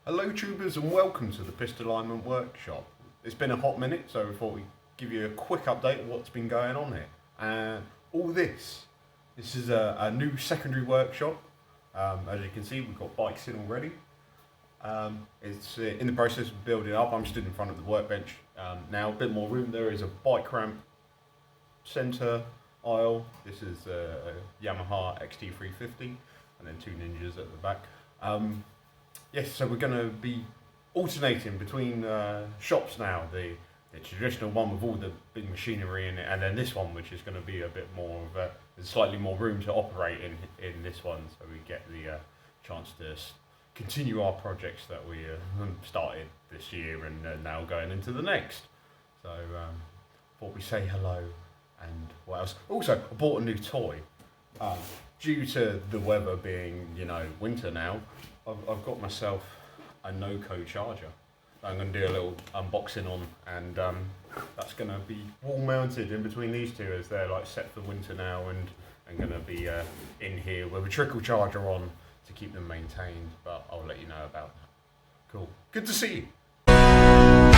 Hello tubers and welcome to the Pistol Alignment Workshop. It's been a hot minute, so we thought we'd give you a quick update of what's been going on here. All this is a new secondary workshop. As you can see, we've got bikes in already. It's in the process of building up. I'm stood in front of the workbench now, a bit more room. There is a bike ramp centre aisle. This is a Yamaha XT350 and then two Ninjas at the back. Yes, so we're going to be alternating between shops now, the traditional one with all the big machinery in it, and then this one which is going to be a bit more of there's slightly more room to operate in this one, so we get the chance to continue our projects that we started this year and now going into the next. So thought we say hello, and what else? Also, I bought a new toy. Due to the weather being, winter now, I've got myself a Noco charger that I'm going to do a little unboxing on, and that's going to be wall mounted in between these two as they're like set for winter now, and going to be in here with a trickle charger on to keep them maintained, but I'll let you know about that. Cool. Good to see you.